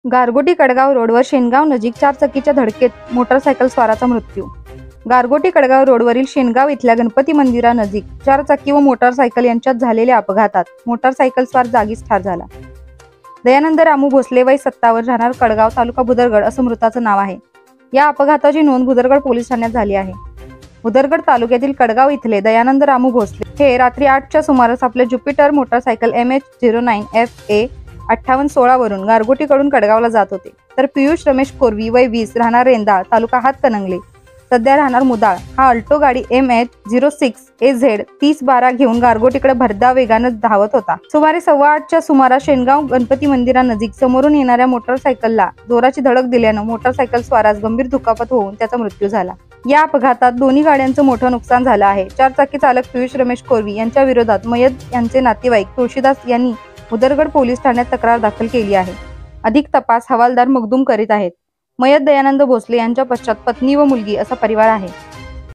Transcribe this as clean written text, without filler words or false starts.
गारगोटी कडगाव रोडवर शेनगाव नजीक चारचाकीच्या धडकेत मोटारसायकल स्वाराचा मृत्यू। गारगोटी कडगाव रोडवरील शेनगाव इथल्या गणपती मंदिरानजीक चारचाकी व मोटारसायकल यांच्यात झालेल्या अपघातात मोटारसायकल स्वार जागीच ठार झाला। दयानंद रामू भोसले वय 57 राहणार कडगाव तालुका भुदरगड असं मृताचं नाव आहे। या अपघाताची नोंद भुदरगड पोलीस ठाण्यात झाली आहे। भुदरगड तालुक्यातील कडगाव इथले दयानंद रामू भोसले हे रात्री 8च्या सुमारास आपल्या ज्युपिटर मोटारसायकल MH09FA 5816 वरून गारगोटीकडून कडगावला जात होते, तर पियुष रमेश कोरवी वय 20 राहणार रेंदाळ तालुका हातकणंगले सध्या राहणार मुदाळ हा अल्टो गाडी MH06AZ 3012 घेऊन गारगोटीकडे भरधाव वेगाने धावत होता। सुमारे 8:15च्या सुमारास शेनगाव गणपती मंदिरानजीक समोरून येणाऱ्या मोटारसायकलला जोराची धडक दिल्यानं मोटारसायकल स्वारास गंभीर दुखापत होऊन त्याचा मृत्यू झाला। या अपघातात दोन्ही गाड्यांचं मोठं नुकसान झालं आहे। चारचाकी चालक पियुष रमेश कोरवी यांच्या विरोधात मयत यांचे नातेवाईक तुळशीदास यांनी भुदरगड पोलीस ठाण्यात तक्रार दाखल केली आहे। अधिक तपास हवालदार मगदूम करीत आहेत। मयत दयानंद भोसले यांच्या पश्चात पत्नी व मुलगी असा परिवार आहे।